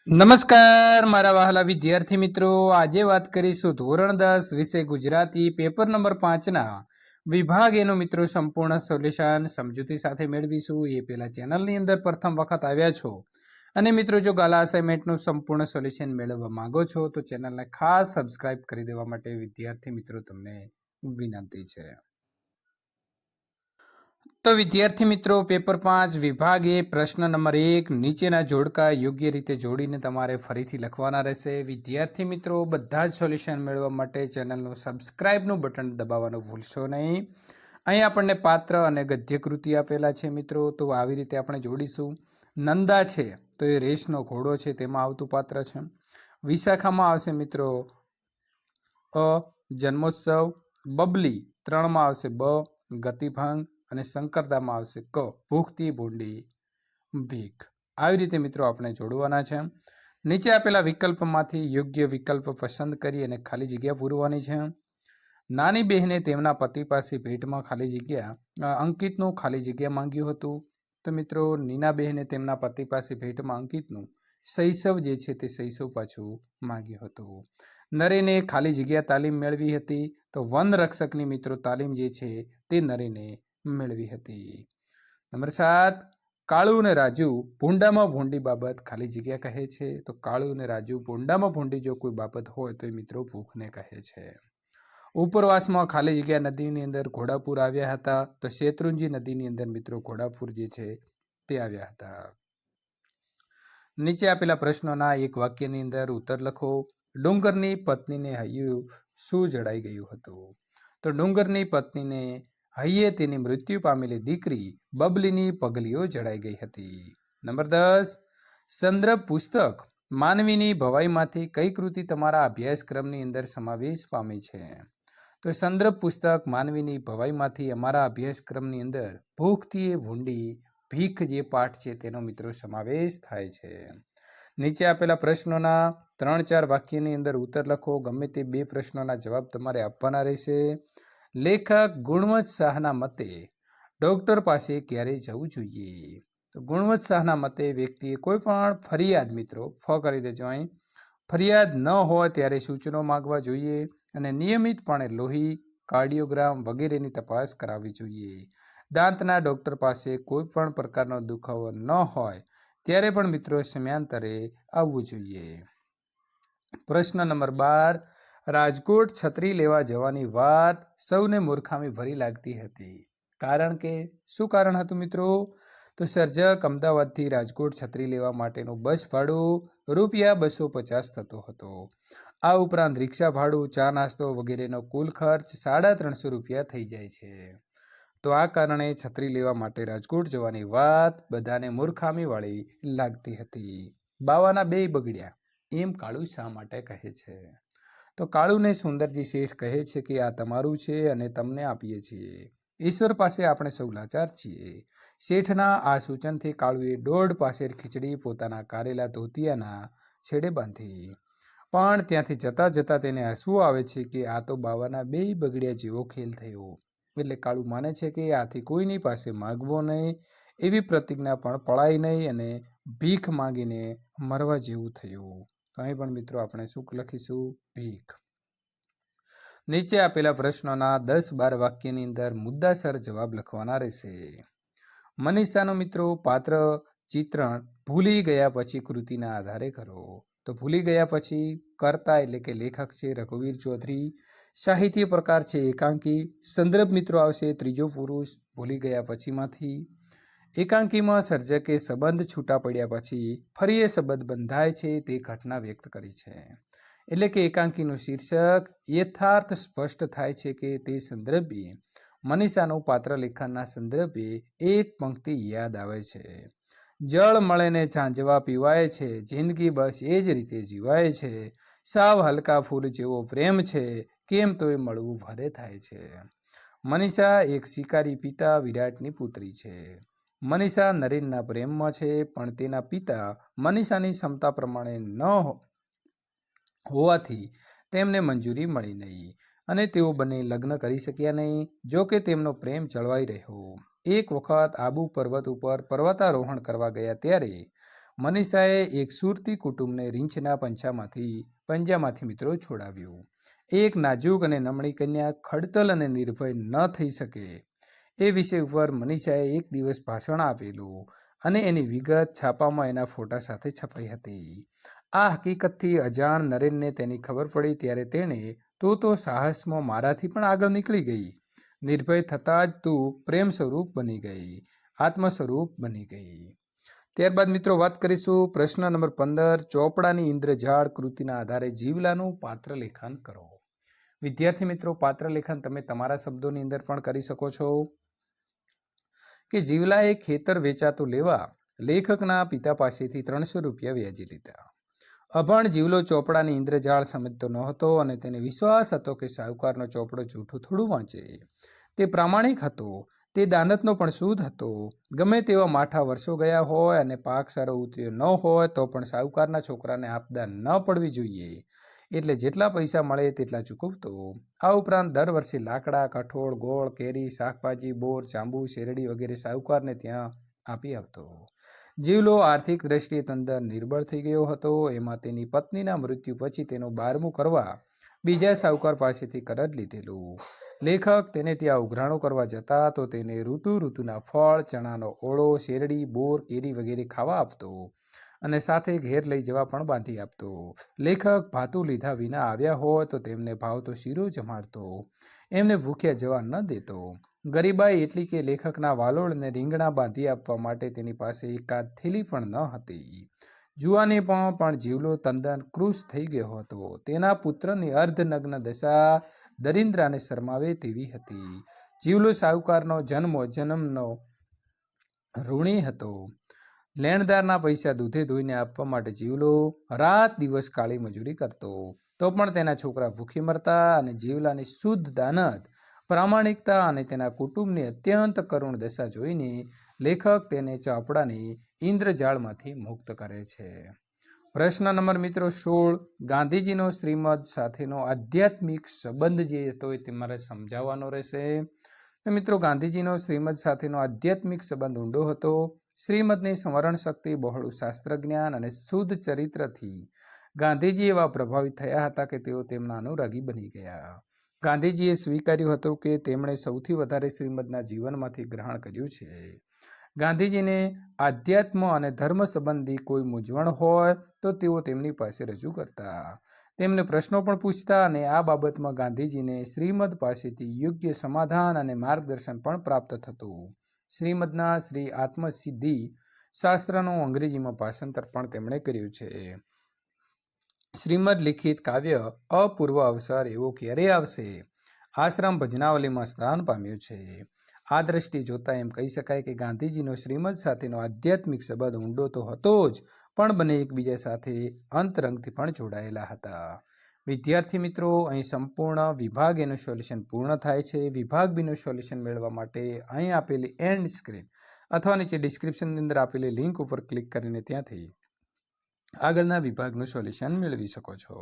નમસ્કાર મારા વહાલા વિદ્યાર્થી મિત્રો, આજે વાત કરીશું ધોરણ 10 વિષય ગુજરાતી પેપર નંબર 5ના વિભાગ એનું મિત્રો સંપૂર્ણ સોલ્યુશન સમજૂતી સાથે મેળવીશું। એ પહેલા ચેનલની અંદર પ્રથમ વખત આવ્યા છો અને મિત્રો જો ગાલા અસાઇનમેન્ટનું સંપૂર્ણ સોલ્યુશન મેળવવા માંગો છો તો ચેનલને ખાસ સબસ્ક્રાઇબ કરી દેવા માટે વિદ્યાર્થી મિત્રો તમને વિનંતી છે। તો વિદ્યાર્થી મિત્રો પેપર 5 વિભાગ એ પ્રશ્ન નંબર 1 નીચેના જોડકા યોગ્ય રીતે જોડીને તમારે ફરીથી લખવાના રહેશે। વિદ્યાર્થી મિત્રો બધા જ સોલ્યુશન મેળવવા માટે ચેનલનું સબસ્ક્રાઇબનું બટન દબાવવાનું ભૂલશો નહીં। અહીં આપણને પાત્ર અને ગદ્ય કૃતિ આપેલા છે મિત્રો, તો આવી રીતે આપણે જોડીશું। નંદા છે તો એ રેસનો ઘોડો છે, તેમાં આવતું પાત્ર છે। વિશાખામાં આવશે મિત્રો અ જન્મોત્સવ, બબલી 3માં આવશે બ ગતિભંગ અને શંકરદામાં આવશે ક ભૂખતી ભૂંડી ભીખ। આવી રીતે મિત્રો આપણે જોડવાના છે। નીચે આપેલા વિકલ્પમાંથી યોગ્ય વિકલ્પ પસંદ કરી અને ખાલી જગ્યા પૂરવાની છે। નાની બહેને તેમના પતિ પાસે ભેટમાં ખાલી જગ્યા અંકિતનું ખાલી જગ્યા માંગ્યું હતું। તો મિત્રો નીના બહેને તેમના પતિ પાસે ભેટમાં અંકિતનું શૈશવ જે છે તે શૈશવ પાછું માંગ્યું હતું। નરેને ખાલી જગ્યા તાલીમ મેળવી હતી, તો વન રક્ષકની મિત્રો તાલીમ જે છે તે નરેને મેળવી હતી। નંબર 7, કાળુ અને રાજુ ભૂંડામાં ભૂંડી બાબત ખાલી જગ્યા કહે છે। તો કાળુ અને રાજુ ભૂંડામાં ભૂંડી જો કોઈ બાબત હોય તો એ મિત્રો ભૂખને કહે છે। ઉપરવાસમાં ખાલી જગ્યા નદીની અંદર ઘોડાપુર આવ્યા હતા, તો શેત્રુંજી નદીની અંદર મિત્રો ઘોડાપુર જે છે તે આવ્યા હતા। નીચે આપેલા પ્રશ્નોના એક વાક્યની અંદર ઉત્તર લખો। ડુંગરની પત્નીને હૈયું શું જડાઈ ગયું હતું? તો ડુંગરની પત્નીને હૈયે તેની મૃત્યુ પામેલી દીકરી બબલીની પગલીઓ જડાઈ ગઈ હતી। નંબર 10, સંદર્ભ પુસ્તક માનવીની ભવાઈમાંથી કઈ કૃતિ તમારા અભ્યાસક્રમની અંદર સમાવેશ પામી છે? તો સંદર્ભ પુસ્તક માનવીની ભવાઈમાંથી અમારા અભ્યાસક્રમની અંદર ભૂખથી ભૂંડી ભીખ જે પાઠ છે તેનો મિત્રો સમાવેશ થાય છે। નીચે આપેલા પ્રશ્નોના 3-4 વાક્યની અંદર ઉત્તર લખો। ગમે તે 2 પ્રશ્નોના જવાબ તમારે આપવાના રહેશે। લેખક ગુણવંત શાહના મતે ડોક્ટર પાસે ક્યારે જવું જોઈએ? તો ગુણવંત શાહના મતે વ્યક્તિએ કોઈ પણ ફરિયાદ મિત્રો કરી દેજો, અહીં ફરિયાદ ન હોય ત્યારે સૂચનો માંગવા જોઈએ અને નિયમિતપણે લોહી, કાર્ડિયોગ્રામ વગેરેની તપાસ કરાવવી જોઈએ। દાંતના ડોક્ટર પાસે કોઈ પણ પ્રકારનો દુખાવો ન હોય ત્યારે પણ મિત્રો સમયાંતરે આવવું જોઈએ। પ્રશ્ન નંબર 12, રાજકોટ છત્રી લેવા જવાની વાત સૌને મૂર્ખામી ભરી લાગતી હતી, કારણ કે શું કારણ હતું મિત્રો? તો સર્જક અમદાવાદથી રાજકોટ છત્રી લેવા માટેનું બસ ભાડું ₹250 થતો હતો। આ ઉપરાંત રિક્ષા ભાડું, ચા નાસ્તો વગેરેનો કુલ ખર્ચ ₹350 થઈ જાય છે। તો આ કારણે છત્રી લેવા માટે રાજકોટ જવાની વાત બધાને મૂર્ખામીવાળી લાગતી હતી। બાવાના 2 બગડ્યા એમ કાળુ શા માટે કહે છે? તો કાળુને સુંદરજી શેઠ કહે છે કે આ તમારું છે અને તમને આપીએ છીએ। ઈશ્વર પાસે આપણે સૌ લાચાર છીએ। શેઠના આ સૂચનથી કાળુએ 1.5 પાસેર ખીચડી પોતાના કારેલા ધોતિયાના છેડે બાંધી, પણ ત્યાંથી જતા જતા તેને હસવું આવે છે કે આ તો બાવાના 2 બગડ્યા જેવો ખેલ થયો। એટલે કાળુ માને છે કે આથી કોઈની પાસે માગવો નહીં, એવી પ્રતિજ્ઞા પણ પડાય નહીં અને ભીખ માંગીને મરવા જેવું થયું। તો અહીં પણ મિત્રો આપણે શું લખીશું? ભીખ। નીચે આપેલા પ્રશ્નોના 10-12 વાક્યની અંદર મુદ્દાસર જવાબ લખવાના રહેશે। મનીષાનું મિત્રો પાત્ર ચિત્રણ ભૂલી ગયા પછી કૃતિના આધારે કરો। તો ભૂલી ગયા પછી કર્તા એટલે કે લેખક છે રઘુવીર ચૌધરી, સાહિત્ય પ્રકાર છે એકાંકી, સંદર્ભ મિત્રો આવશે ત્રીજો પુરુષ ભૂલી ગયા પછીમાંથી। એકાંકીમાં સર્જકે સંબંધ છૂટા પડ્યા પછી ફરી એ સંબંધ બંધાય છે તે ઘટના વ્યક્ત કરી છે। એટલે કે એકાંકીનું શીર્ષક યથાર્થ સ્પષ્ટ થાય છે કે તે સંદર્ભે મનીષાનું પાત્ર લેખનના સંદર્ભે એક પંક્તિ યાદ આવે છે। જળ મળે ને ઝાંઝવા પીવાય છે, જિંદગી બસ એ જ રીતે જીવાય છે, સાવ હલકા ફૂલ જેવો પ્રેમ છે, કેમ તો એ મળવું ભારે થાય છે। મનીષા એક શિકારી પિતા વિરાટની પુત્રી છે। મનીષા નરેનના પ્રેમમાં છે, પણ તેના પિતા મનીષાની ક્ષમતા પ્રમાણે ન હોવાથી તેમને મંજૂરી મળી નહીં અને તેઓ બંને લગ્ન કરી શક્યા નહીં। જો કે તેમનો પ્રેમ જળવાઈ રહ્યો। એક વખત આબુ પર્વત ઉપર પર્વતારોહણ કરવા ગયા ત્યારે મનીષાએ એક સુરતી કુટુંબને રીંછના પંજામાંથી મિત્રો છોડાવ્યું. એક નાજુક અને નમણી કન્યા ખડતલ અને નિર્ભય ન થઈ શકે એ વિષય ઉપર મનીષાએ એક દિવસ ભાષણ આપેલું અને એની વિગત છાપામાં એના ફોટા સાથે છપાઈ હતી. આ હકીકતથી અજાણ નરેનને તેની ખબર પડી ત્યારે તેણે તો સાહસમાં મારાથી પણ આગળ નીકળી ગઈ. નિર્ભય થતાં જ તું પ્રેમ સ્વરૂપ બની ગઈ, આત્મ સ્વરૂપ બની ગઈ. ત્યારબાદ મિત્રો વાત કરીશું પ્રશ્ન નંબર 15. ચોપડાની ઇન્દ્રજાળ કૃતિના આધારે જીવલાનું પાત્ર લેખન કરો. વિદ્યાર્થી મિત્રો, પાત્ર લેખન તમે તમારા શબ્દોની અંદર પણ કરી શકો છો. કે જીવલાએ ખેતર વેચાતું લેવા લેખકના પિતા પાસેથી 300 રૂપિયા વ્યાજે લીધા. અભણ જીવલો ચોપડાની ઇન્દ્રજાળ સમજતો ન હતો અને તેને વિશ્વાસ હતો કે સાહુકારનો ચોપડો જૂઠું થોડું વાંચે. તે પ્રામાણિક હતો, તે દાનતનો પણ શુદ્ધ હતો. ગમે તેવા માઠા વર્ષો ગયા હોય અને પાક સારો ઉતર્યો ન હોય તો પણ સાહુકારના છોકરાને આપદા ન પડવી જોઈએ, એટલે જેટલા પૈસા મળે તેટલા ચૂકવતો. આ ઉપરાંત દર વર્ષે લાકડા, કઠોળ, ગોળ, કેરી, શાકભાજી, બોર, જાંબુ, શેરડી વગેરે સાહુકારને ત્યાં આપી આવતો. જીવલો આર્થિક દ્રષ્ટિએ તદ્દન નિર્બળ થઈ ગયો હતો. એમાં તેની પત્નીના મૃત્યુ પછી તેનું 12મું કરવા બીજા સાહુકાર પાસેથી કરજ લીધેલું. લેખક તેને ત્યાં ઉઘરાણું કરવા જતા તો તેને ઋતુના ફળ, ચણાનો ઓળો, શેરડી, બોર, કેરી વગેરે ખાવા આપતો અને સાથે ઘેર લઈ જવા પણ બાંધી આપતો. લેખક ભાતું લીધા વિના આવ્યા હોય તો તેમને ભાવતો શીરો જમાડતો, એમને ભૂખ્યા જવા ન દેતો. ગરીબાઈ એટલી કે લેખકના વાલોળને રીંગણા બાંધી આપવા માટે તેની પાસે એકાદ થેલી પણ ન હતી. જુવાનીમાં પણ જીવલો તદ્દન કૃશ થઈ ગયો હતો. તેના પુત્રની અર્ધનગ્ન દશા દરિદ્રાને શરમાવે તેવી હતી. જીવલો સાહુકારનો જન્મનો ઋણી હતો. લેણદારના પૈસા દૂધે ધોઈને આપવા માટે જીવલો રાત દિવસ કાળી મજૂરી કરતો, તો પણ તેના છોકરા ભૂખી મરતા અને જીવલાની શુદ્ધ દાનત, પ્રામાણિકતા અને તેના કુટુંબની અત્યંત કરુણ દશા જોઈને લેખક તેને ચોપડાની ઇન્દ્રજાળમાંથી મુક્ત કરે છે. પ્રશ્ન નંબર મિત્રો 16. ગાંધીજીનો શ્રીમદ સાથેનો આધ્યાત્મિક સંબંધ જે હતો એ તમારે સમજાવવાનો રહેશે. મિત્રો, ગાંધીજીનો શ્રીમદ સાથેનો આધ્યાત્મિક સંબંધ ઊંડો હતો. શ્રીમદની સ્મરણ શક્તિ, બહોળું શાસ્ત્ર જ્ઞાન અને શુદ્ધ ચરિત્રથી ગાંધીજી એવા પ્રભાવિત થયા હતા કે તેઓ તેમના અનુરાગી બની ગયા. ગાંધીજીએ સ્વીકાર્યું હતું કે તેમણે સૌથી વધારે શ્રીમદના જીવનમાંથી ગ્રહણ કર્યું છે. ગાંધીજીને આધ્યાત્મ અને ધર્મ સંબંધી કોઈ મૂંઝવણ હોય તો તેઓ તેમની પાસે રજૂ કરતા, તેમને પ્રશ્નો પણ પૂછતા અને આ બાબતમાં ગાંધીજીને શ્રીમદ પાસેથી યોગ્ય સમાધાન અને માર્ગદર્શન પણ પ્રાપ્ત થતું. શ્રીમદના શ્રી આત્મસિદ્ધિ શાસ્ત્રનું અંગ્રેજીમાં ભાષાંતર પણ તેમણે કર્યું છે. શ્રીમદ લિખિત કાવ્ય અપૂર્વ અવસર એવો ક્યારે આવશે આશ્રમ ભજનાવલીમાં સ્થાન પામ્યું છે. આ દ્રષ્ટિએ જોતા એમ કહી શકાય કે ગાંધીજીનો શ્રીમદ સાથેનો આધ્યાત્મિક સંબંધ ઊંડો તો હતો જ, પણ બંને એકબીજા સાથે અંતરંગથી પણ જોડાયેલા હતા. વિદ્યાર્થી મિત્રો, અહીં સંપૂર્ણ વિભાગ એનું સોલ્યુશન પૂર્ણ થાય છે. વિભાગ બીનું સોલ્યુશન મેળવવા માટે અહીં આપેલી એન્ડ સ્ક્રીન અથવા નીચે ડિસ્ક્રિપ્શનની અંદર આપેલી લિંક ઉપર ક્લિક કરીને ત્યાંથી આગળના વિભાગનું સોલ્યુશન મેળવી શકો છો.